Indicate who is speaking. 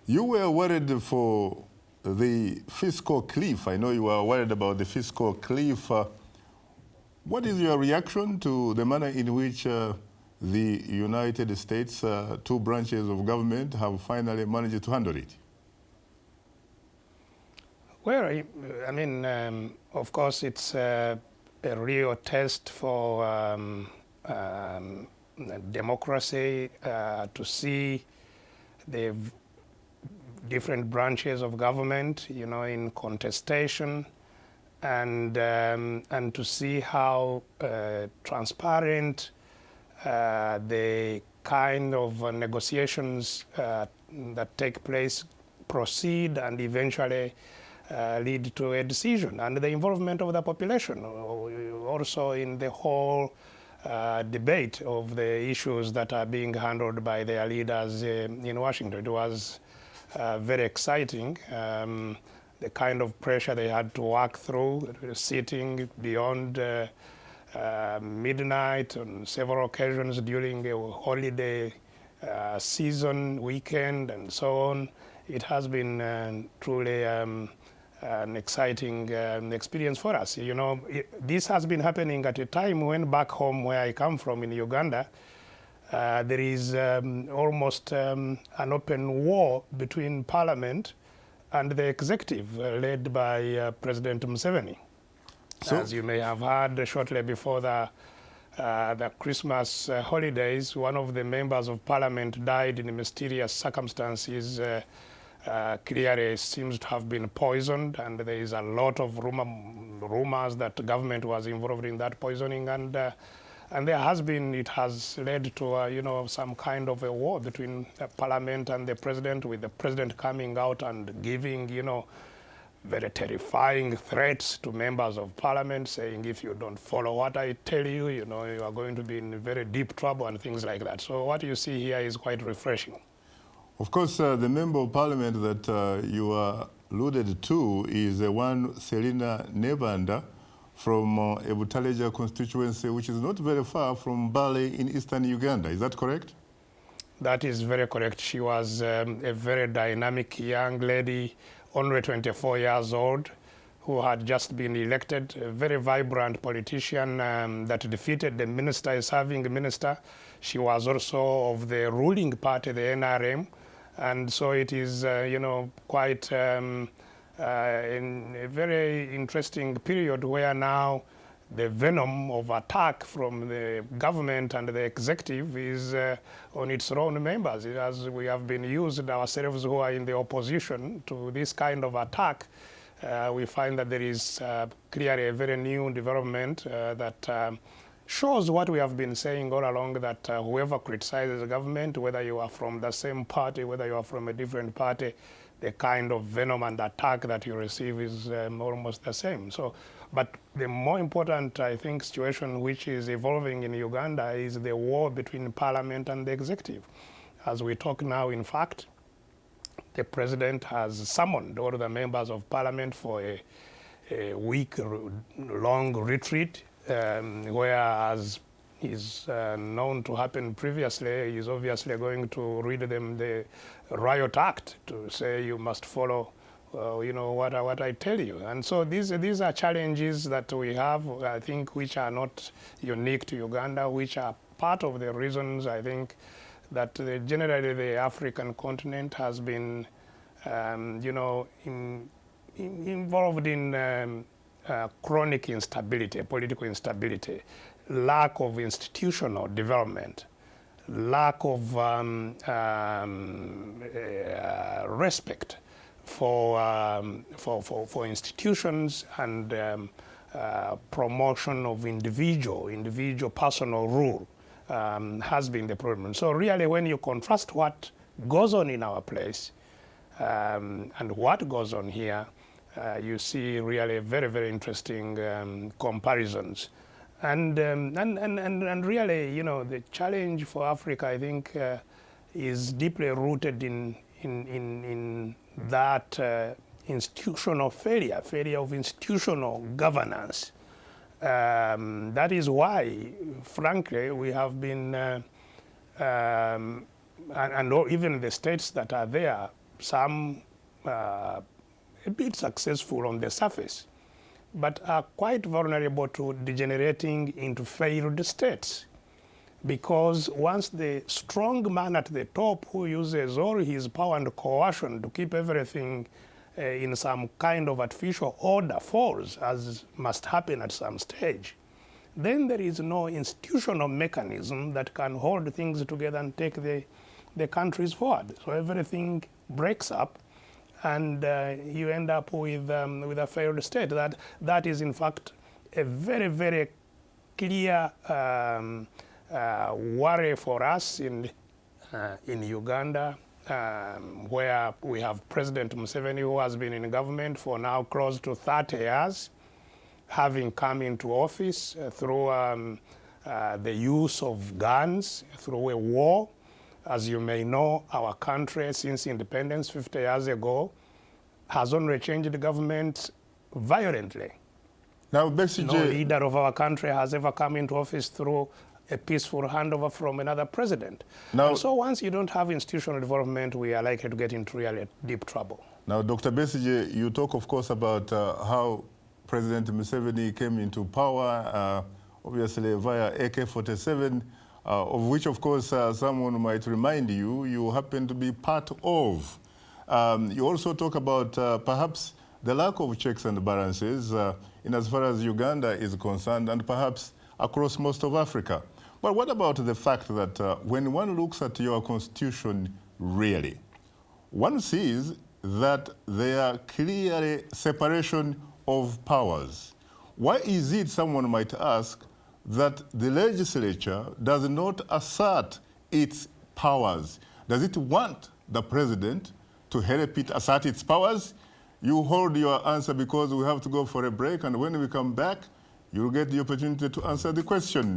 Speaker 1: You were worried for the fiscal cliff. I know you were worried about the fiscal cliff. What is your reaction to the manner in which the United States, two branches of government, have finally managed to handle it?
Speaker 2: Well, I mean, of course, it's a real test for democracy to see the different branches of government, you know, in contestation, and to see how transparent the kind of negotiations that take place proceed and eventually lead to a decision, and the involvement of the population also in the whole debate of the issues that are being handled by their leaders in Washington. It was very exciting, the kind of pressure they had to work through, sitting beyond midnight on several occasions during a holiday season, weekend, and so on. It has been truly an exciting experience for us. You know, this has been happening at a time when back home where I come from in Uganda, there is almost an open war between parliament and the executive led by President Museveni. So, as you may have heard, shortly before the Christmas holidays, one of the members of parliament died in mysterious circumstances. Clearly seems to have been poisoned, and there is a lot of rumors that the government was involved in that poisoning, and there has been, it has led to you know, some kind of a war between the parliament and the president, with the president coming out and giving, you know, very terrifying threats to members of parliament, saying if you don't follow what I tell you, you know, you are going to be in very deep trouble and things like that. So what you see here is quite refreshing.
Speaker 1: Of course, the member of parliament that you alluded to is one Selina Nebanda from Ebutaleja constituency, which is not very far from Bale in eastern Uganda. Is that correct?
Speaker 2: That is very correct. She was a very dynamic young lady, only 24 years old, who had just been elected, a very vibrant politician that defeated the minister, a serving minister. She was also of the ruling party, the NRM. And so it is, you know, quite in a very interesting period where now the venom of attack from the government and the executive is on its own members. As we have been used ourselves who are in the opposition to this kind of attack, we find that there is clearly a very new development that shows what we have been saying all along, that whoever criticizes the government, whether you are from the same party, whether you are from a different party, the kind of venom and attack that you receive is almost the same. So, but the more important, I think, situation which is evolving in Uganda is the war between parliament and the executive. As we talk now, in fact, the president has summoned all the members of parliament for a week-long retreat, whereas is known to happen previously, he's obviously going to read them the riot act to say you must follow, you know, what I tell you. And so these are challenges that we have, I think, which are not unique to Uganda, which are part of the reasons, I think, that generally the African continent has been, you know, involved in chronic instability, political instability, lack of institutional development, lack of respect for institutions, and promotion of individual personal rule has been the problem. So really, when you contrast what goes on in our place and what goes on here, you see really very, very interesting comparisons. And really, you know, the challenge for Africa, I think, is deeply rooted in that institutional failure of institutional governance. That is why, frankly, we have been, and even the states that are there, some a bit successful on the surface, but are quite vulnerable to degenerating into failed states. Because once the strong man at the top who uses all his power and coercion to keep everything in some kind of artificial order falls, as must happen at some stage, then there is no institutional mechanism that can hold things together and take the countries forward. So everything breaks up, and you end up with a failed state. That is, in fact, a very, very clear worry for us in Uganda, where we have President Museveni, who has been in government for now close to 30 years, having come into office through the use of guns, through a war. As you may know, our country, since independence 50 years ago, has only changed the government violently.
Speaker 1: Now, Besigye,
Speaker 2: no leader of our country has ever come into office through a peaceful handover from another president.
Speaker 1: Now,
Speaker 2: and so once you don't have institutional development, we are likely to get into really deep trouble.
Speaker 1: Now, Dr. Besigye, you talk, of course, about how President Museveni came into power, obviously via AK-47, of which, of course, someone might remind you, you happen to be part of. You also talk about perhaps the lack of checks and balances in as far as Uganda is concerned, and perhaps across most of Africa. But what about the fact that when one looks at your constitution really, one sees that there are clearly separation of powers? Why is it, someone might ask, that the legislature does not assert its powers? Does it want the president to help it assert its powers? You hold your answer because we have to go for a break, and when we come back, you'll get the opportunity to answer the question.